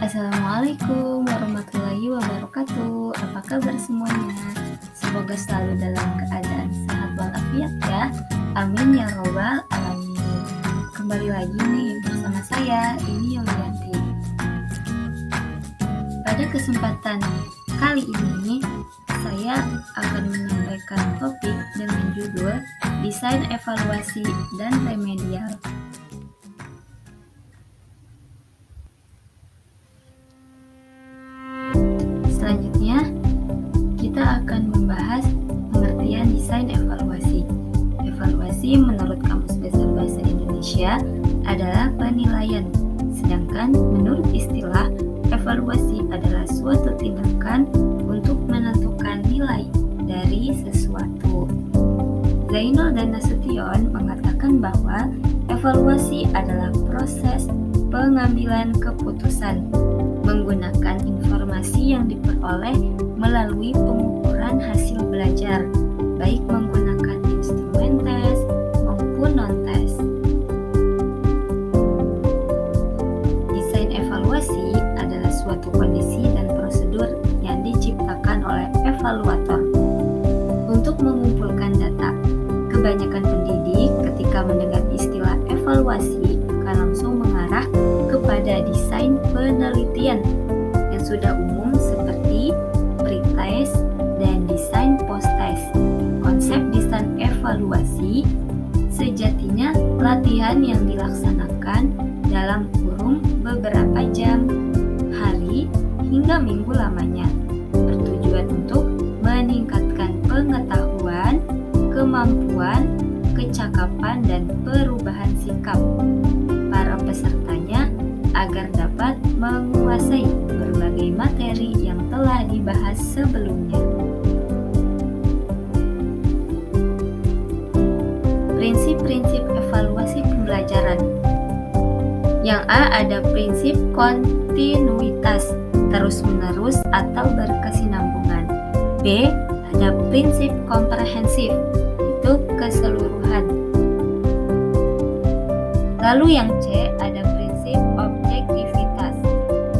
Assalamualaikum warahmatullahi wabarakatuh. Apa kabar semuanya? Semoga selalu dalam keadaan sehat walafiat ya. Amin ya robbal alamin. Kembali lagi nih bersama saya, ini Yulianti. Pada kesempatan kali ini, saya akan menyampaikan topik dengan judul Desain Evaluasi dan Remedial. Selanjutnya, kita akan membahas pengertian desain evaluasi. Evaluasi menurut Kamus Besar Bahasa Indonesia adalah penilaian, sedangkan menurut istilah, evaluasi adalah suatu tindakan untuk menentukan nilai dari sesuatu. Zainul dan Nasution mengatakan bahwa evaluasi adalah proses pengambilan keputusan menggunakan informasi yang diperoleh melalui pengukuran hasil belajar, baik menggunakan instrumen tes maupun non-tes. Desain evaluasi adalah suatu kondisi dan prosedur yang diciptakan oleh evaluator untuk mengumpulkan data. Kebanyakan pendidik ketika mendengar istilah evaluasi akan langsung mengarah kepada desain penelitian yang sudah umum seperti pretest dan desain post-test. Konsep desain evaluasi sejatinya latihan yang dilaksanakan dalam kurun beberapa jam, hari, hingga minggu lamanya, bertujuan untuk meningkatkan pengetahuan, kemampuan, kecakapan, dan perubahan sikap para pesertanya agar dapat menguasai berbagai materi yang telah dibahas sebelumnya. Prinsip-prinsip evaluasi pembelajaran. Yang A, ada prinsip kontinuitas, terus-menerus atau berkesinambungan. B, ada prinsip komprehensif, itu keseluruhan. Lalu yang C, ada prinsip objektivitas.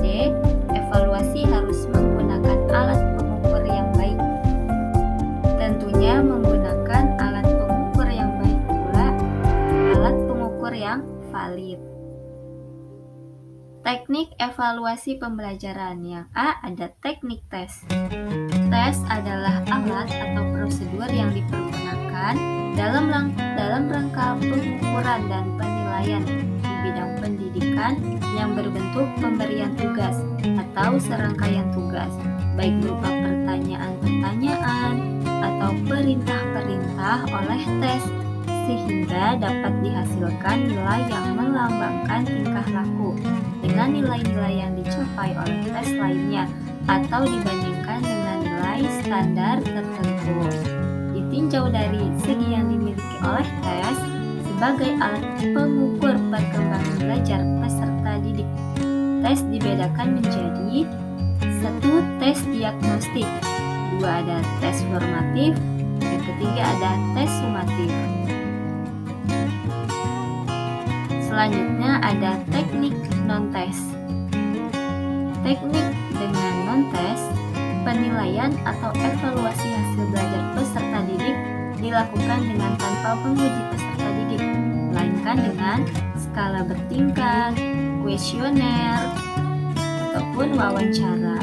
D, evaluasi harus menggunakan alat pengukur yang baik. Tentunya menggunakan alat pengukur yang baik pula alat pengukur yang valid. Teknik evaluasi pembelajaran. Yang A, ada teknik tes. Tes adalah alat atau prosedur yang dipergunakan dalam rangka pengukuran dan penilaian di bidang pendidikan yang berbentuk pemberian tugas atau serangkaian tugas, baik berupa pertanyaan-pertanyaan atau perintah-perintah oleh tes, sehingga dapat dihasilkan nilai yang melambangkan tingkah laku dengan nilai-nilai yang dicapai oleh tes lainnya atau dibandingkan dengan nilai standar tertentu. Ditinjau dari segi yang dimiliki oleh tes sebagai alat pengukur perkembangan belajar peserta didik, tes dibedakan menjadi 1. Tes diagnostik, 2. Ada tes formatif, yang ketiga ada tes sumatif. Selanjutnya ada teknik non-tes. Teknik dengan non-tes, penilaian atau evaluasi hasil belajar peserta didik dilakukan dengan tanpa menguji peserta didik, melainkan dengan skala bertingkat, kuesioner, ataupun wawancara.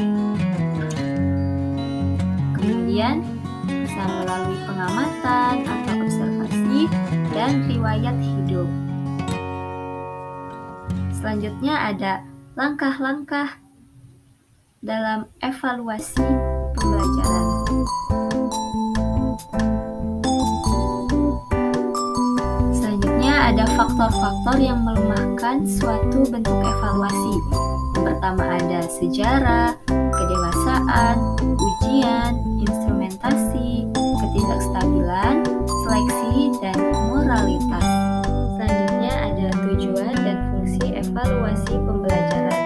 Kemudian bisa melalui pengamatan atau observasi dan riwayat hidup. Selanjutnya ada langkah-langkah dalam evaluasi pembelajaran. Selanjutnya ada faktor-faktor yang melemahkan suatu bentuk evaluasi. Yang pertama ada sejarah, kedewasaan, ujian, instrumentasi, ketidakstabilan, seleksi, dan moralitas. Selanjutnya ada tujuan dan fungsi evaluasi pembelajaran.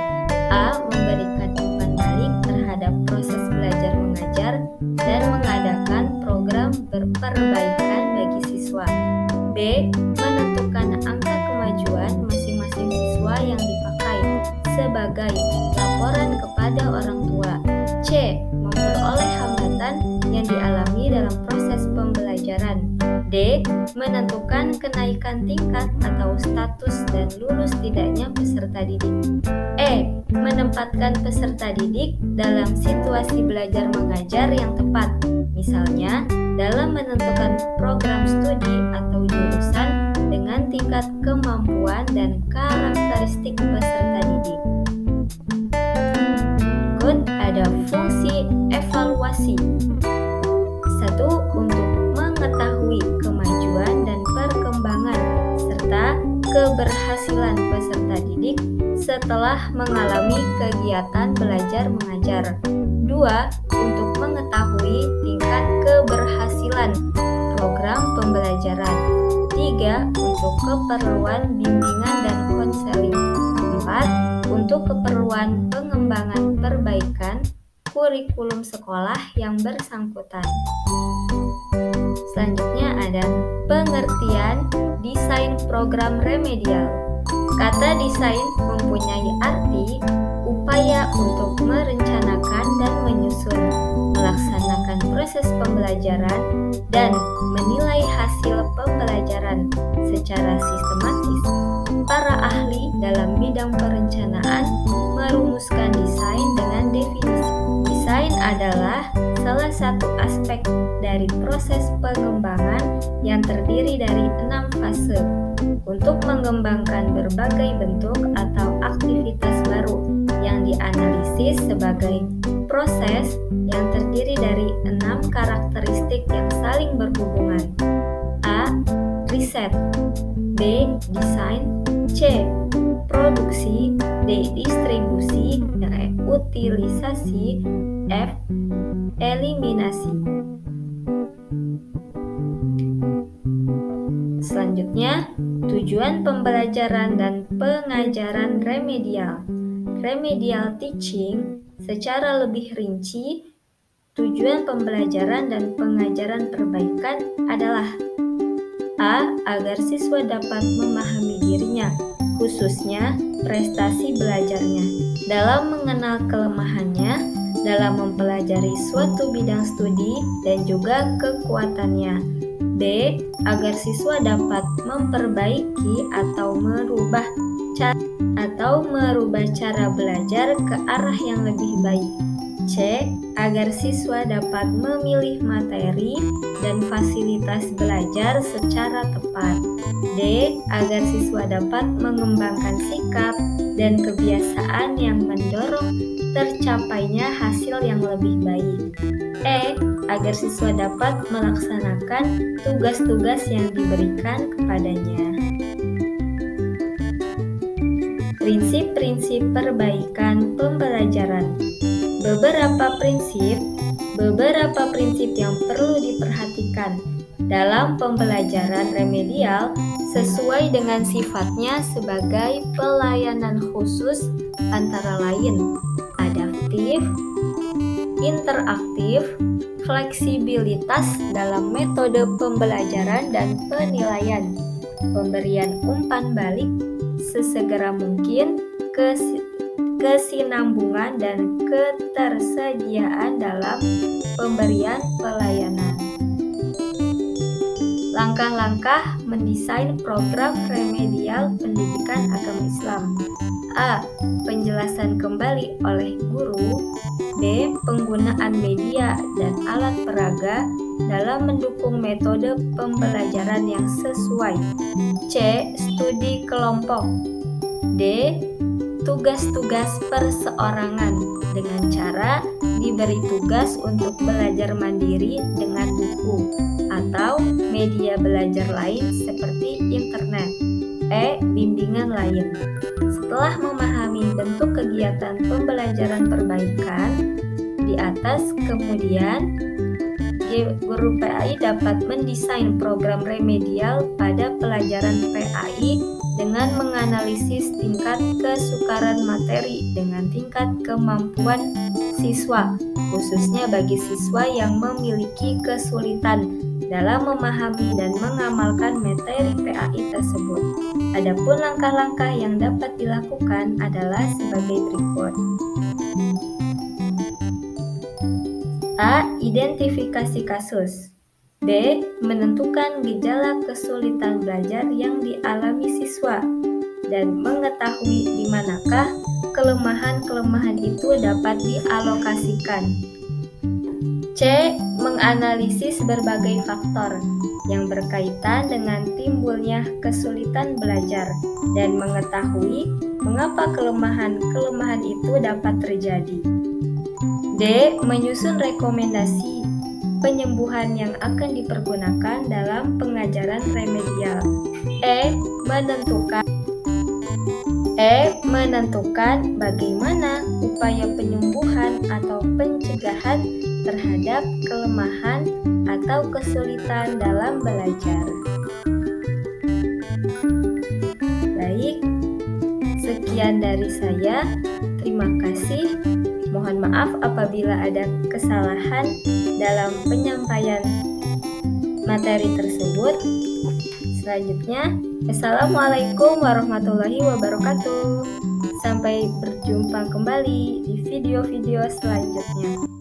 A, memberikan umpan balik terhadap proses belajar mengajar dan mengadakan program perbaikan bagi siswa. B, menentukan angka kemajuan masing-masing siswa yang dipakai sebagai laporan menentukan tingkat atau status dan lulus tidaknya peserta didik. E. Menempatkan peserta didik dalam situasi belajar mengajar yang tepat, misalnya dalam menentukan program studi atau jurusan dengan tingkat kemampuan dan karakteristik peserta didik. Berikut ada fungsi evaluasi. 1. Untuk mengetahui kemajuan dan perkembangan serta keberhasilan peserta didik setelah mengalami kegiatan belajar mengajar. 2. Untuk mengetahui tingkat keberhasilan program pembelajaran. 3. Untuk keperluan bimbingan dan konseling. 4. Untuk keperluan pengembangan perbaikan kurikulum sekolah yang bersangkutan. Selanjutnya ada pengertian desain program remedial. Kata desain mempunyai arti upaya untuk merencanakan dan menyusun, melaksanakan proses pembelajaran, dan menilai hasil pembelajaran secara sistematis. Para ahli dalam bidang perencanaan merumuskan desain dengan definisi. Desain adalah salah satu aspek dari proses pengembangan yang terdiri dari 6 fase untuk mengembangkan berbagai bentuk atau aktivitas baru yang dianalisis sebagai proses yang terdiri dari 6 karakteristik yang saling berhubungan. A. Riset. B. Desain. C. Produksi. D. Distribusi. E. Utilisasi. F. Eliminasi. Selanjutnya, tujuan pembelajaran dan pengajaran remedial. Remedial teaching secara lebih rinci, tujuan pembelajaran dan pengajaran perbaikan adalah A. Agar siswa dapat memahami dirinya, khususnya prestasi belajarnya, dalam mengenal kelemahannya, dalam mempelajari suatu bidang studi dan juga kekuatannya. B. Agar siswa dapat memperbaiki atau merubah cara belajar ke arah yang lebih baik. C. Agar siswa dapat memilih materi dan fasilitas belajar secara tepat. D. Agar siswa dapat mengembangkan sikap dan kebiasaan yang mendorong tercapainya hasil yang lebih baik. E. Agar siswa dapat melaksanakan tugas-tugas yang diberikan kepadanya. Prinsip-prinsip perbaikan pembelajaran. Beberapa prinsip yang perlu diperhatikan dalam pembelajaran remedial sesuai dengan sifatnya sebagai pelayanan khusus antara lain adaptif, interaktif, fleksibilitas dalam metode pembelajaran dan penilaian, pemberian umpan balik sesegera mungkin, kesinambungan dan ketersediaan dalam pemberian pelayanan. Langkah-langkah mendesain program remedial pendidikan agama Islam. A. Penjelasan kembali oleh guru. B. Penggunaan media dan alat peraga dalam mendukung metode pembelajaran yang sesuai. C. Studi kelompok. D. Tugas-tugas perseorangan dengan cara diberi tugas untuk belajar mandiri dengan buku atau media belajar lain seperti internet. E. Bimbingan lain. Setelah memahami bentuk kegiatan pembelajaran perbaikan di atas, kemudian guru PAI dapat mendesain program remedial pada pelajaran PAI dengan menganalisis tingkat kesukaran materi dengan tingkat kemampuan siswa, khususnya bagi siswa yang memiliki kesulitan dalam memahami dan mengamalkan materi PAI tersebut. Adapun langkah-langkah yang dapat dilakukan adalah sebagai berikut. A. Identifikasi kasus. D. Menentukan gejala kesulitan belajar yang dialami siswa dan mengetahui di manakah kelemahan-kelemahan itu dapat dialokasikan. C. Menganalisis berbagai faktor yang berkaitan dengan timbulnya kesulitan belajar dan mengetahui mengapa kelemahan-kelemahan itu dapat terjadi. D. Menyusun rekomendasi penyembuhan yang akan dipergunakan dalam pengajaran remedial. E. Menentukan bagaimana upaya penyembuhan atau pencegahan terhadap kelemahan atau kesulitan dalam belajar. Baik, sekian dari saya. Terima kasih. Mohon maaf apabila ada kesalahan dalam penyampaian materi tersebut. Selanjutnya, Assalamualaikum warahmatullahi wabarakatuh. Sampai berjumpa kembali di video-video selanjutnya.